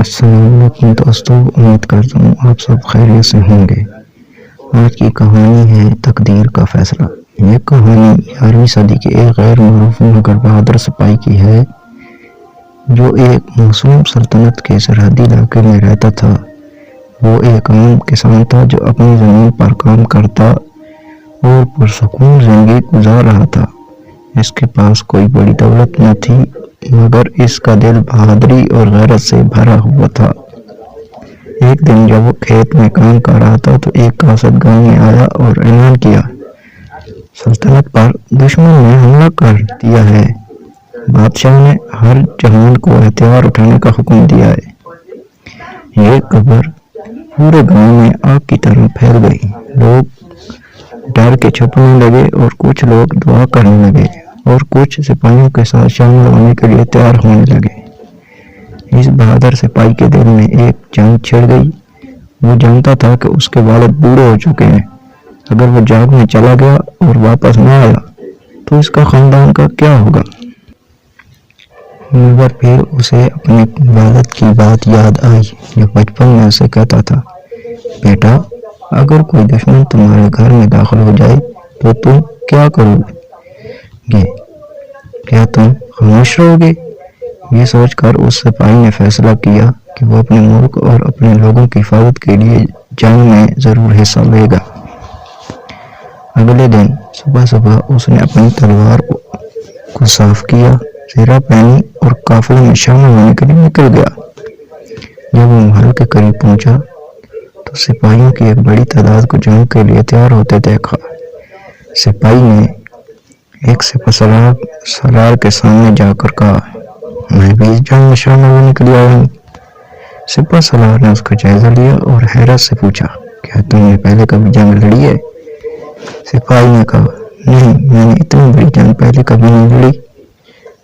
السلام علیکم دوستو، امید کرتا ہوں آپ سب خیریت سے ہوں گے۔ آج کی کہانی ہے تقدیر کا فیصلہ۔ یہ کہانی 11ویں صدی کے ایک غیر معروف مگر بہادر سپاہی کی ہے جو ایک معصوم سلطنت کے سرحدی علاقے میں رہتا تھا۔ وہ ایک عام کسان تھا جو اپنی زمین پر کام کرتا اور پرسکون زندگی گزار رہا تھا۔ اس کے پاس کوئی بڑی دولت نہ تھی مگر اس کا دل بہادری اور غیرت سے بھرا ہوا تھا۔ ایک دن جب وہ کھیت میں کام کر رہا تھا تو ایک قاصد گاؤں میں آیا اور اعلان کیا، سلطنت پر دشمن نے حملہ کر دیا ہے۔ بادشاہ نے ہر جوان کو ہتھیار اٹھانے کا حکم دیا ہے۔ یہ خبر پورے گاؤں میں آگ کی طرح پھیل گئی۔ لوگ ڈر کے چھپنے لگے اور کچھ لوگ دعا کرنے لگے اور کچھ سپاہیوں کے ساتھ شامل ہونے کے لیے تیار ہونے لگے۔ اس بہادر سپاہی کے دل میں ایک جنگ چھڑ گئی۔ وہ جانتا تھا کہ اس کے والد بوڑھے ہو چکے ہیں۔ اگر وہ جنگ میں چلا گیا اور واپس نہ آیا تو اس کا خاندان کا کیا ہوگا؟ مگر پھر اسے اپنے والد کی بات یاد آئی جو بچپن میں اسے کہتا تھا، بیٹا، اگر کوئی دشمن تمہارے گھر میں داخل ہو جائے تو تم کیا کرو گے؟ کیا تم خاموش رہو گے؟ یہ سوچ کر اس سپاہی نے فیصلہ کیا کہ وہ اپنے ملک اور اپنے لوگوں کی حفاظت کے لیے جنگ میں ضرور حصہ لے گا۔ اگلے دن صبح صبح اس نے اپنی تلوار کو صاف کیا، زرہ پہنی اور قافلے میں شامل ہونے کے لیے نکل گیا۔ جب وہ محل کے قریب پہنچا تو سپاہیوں کی ایک بڑی تعداد کو جنگ کے لیے تیار ہوتے دیکھا۔ سپاہی نے ایک سپہ سالار کے سامنے جا کر کہا، میں بھی اس جنگ میں شامل ہونے کے لیے آیا ہوں۔ سپہ سالار نے اس کا جائزہ لیا اور حیرت سے پوچھا، کیا تم نے پہلے کبھی جنگ لڑی ہے؟ سپاہی نے کہا، نہیں، میں نے اتنی بڑی جنگ پہلے کبھی نہیں لڑی،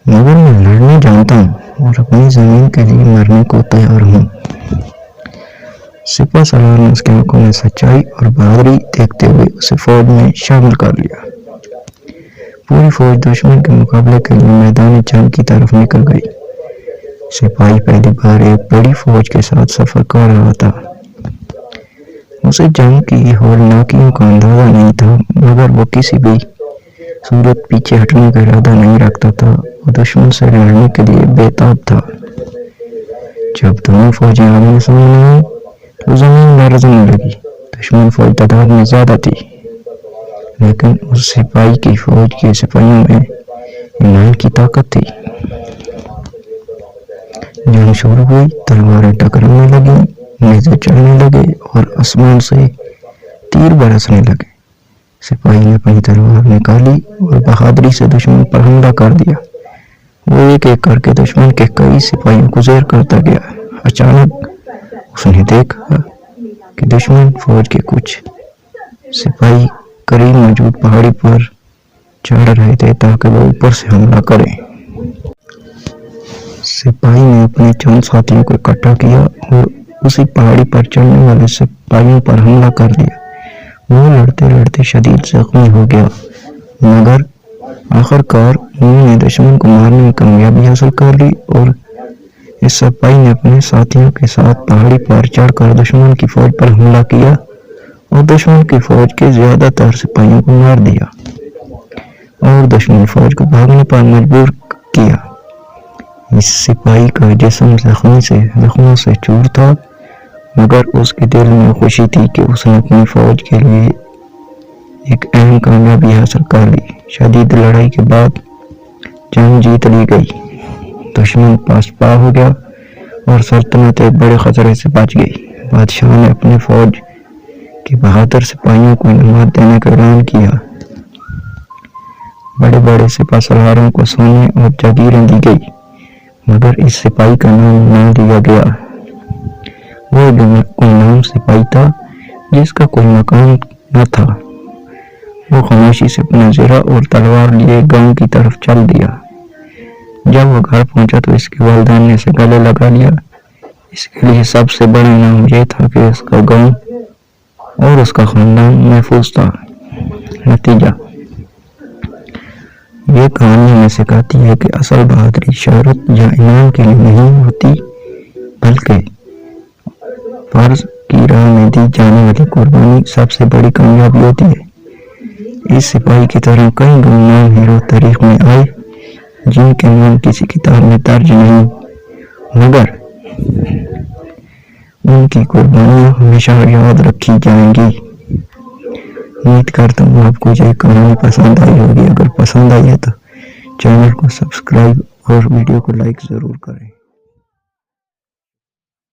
مگر میں لڑنا جانتا ہوں اور اپنی زمین کے لیے مرنے کو تیار ہوں۔ سپہ سالار نے اس کی آنکھوں میں سچائی اور بہادری دیکھتے ہوئے اسے فوج میں شامل کر لیا۔ پوری فوج دشمن کے مقابلے کے لیے میدان جنگ کی طرف نکل گئی۔ سپاہی پہلی بار ایک بڑی فوج کے ساتھ سفر کر رہا تھا۔ اسے جنگ کی ہولناکیوں کا اندازہ نہیں تھا مگر وہ کسی بھی صورت پیچھے ہٹنے کا ارادہ نہیں رکھتا تھا۔ وہ دشمن سے لڑنے کے لیے بے تاب تھا۔ جب دونوں فوجیں آمنے سامنے آئیں تو زمین لرزنے لگی۔ دشمن فوج تعداد میں زیادہ تھی لیکن اس سپاہی کی فوج کے سپاہیوں میں ایمان کی طاقت تھی۔ جنگ شروع ہوئی، تلواریں ٹکرانے لگیں، نیزے چلنے لگے اور آسمان سے تیر برسنے لگے۔ سپاہی نے اپنی تلوار نکالی اور بہادری سے دشمن پر حملہ کر دیا۔ وہ ایک ایک کر کے دشمن کے کئی سپاہیوں کو زیر کرتا گیا۔ اچانک اس نے دیکھا کہ دشمن فوج کے کچھ سپاہی قریب موجود پہاڑی پر چڑھ رہے تھے تاکہ وہ اوپر سے حملہ کریں۔ سپاہی نے اپنے چند ساتھیوں کو اکٹھا کیا اور اسی پہاڑی پر چڑھنے والے سپاہیوں پر حملہ کر دیا۔ وہ لڑتے لڑتے شدید زخمی ہو گیا مگر آخر کار انہوں نے دشمن کو مارنے میں کامیابی حاصل کر لی اور اس سپاہی نے اپنے ساتھیوں کے ساتھ پہاڑی پر چڑھ کر دشمن کی فوج پر حملہ کیا اور دشمن کی فوج کے زیادہ تر سپاہیوں کو مار دیا اور دشمن فوج کو بھاگنے پر مجبور کیا۔ اس سپاہی کا جسم زخموں سے چور تھا مگر اس کے دل میں خوشی تھی کہ اس نے اپنی فوج کے لیے ایک اہم کامیابی حاصل کر لی۔ شدید لڑائی کے بعد جنگ جیت لی گئی، دشمن پاسپا ہو گیا اور سلطنت ایک بڑے خطرے سے بچ گئی۔ بادشاہ نے اپنی فوج کے بہادر سپاہیوں کو انعامات دینے کا اعلان کیا۔ بڑے بڑے سپہ سالاروں کو سونے اور جاگیریں دی گئی مگر اس سپاہی کا نام نہ لیا گیا۔ وہ گمنام سپاہی تھا جس کا کوئی مقام نہ تھا۔ وہ خاموشی سے اپنا زرہ اور تلوار لیے گاؤں کی طرف چل دیا۔ جب وہ گھر پہنچا تو اس کے والدین نے اسے گلے لگا لیا۔ اس کے لیے سب سے بڑا انعام یہ تھا کہ اس کا گاؤں اور اس کا خاندان محفوظ تھا۔ نتیجہ یہ کہانی ہمیں سکھاتی ہے کہ اصل بہادری شہرت یا انعام کے لیے نہیں ہوتی بلکہ فرض کی راہ میں دی جانے والی قربانی سب سے بڑی کامیابی ہوتی ہے۔ اس سپاہی کی طرح کئی گمنام ہیرو تاریخ میں آئے جن کے نام کسی کتاب میں درج نہیں، مگر ان کی قربانیاں ہمیشہ یاد رکھی جائیں گی۔ امید کرتا ہوں آپ کو یہ کہانی پسند آئی ہوگی۔ اگر پسند آئی ہے تو چینل کو سبسکرائب اور ویڈیو کو لائک ضرور کریں۔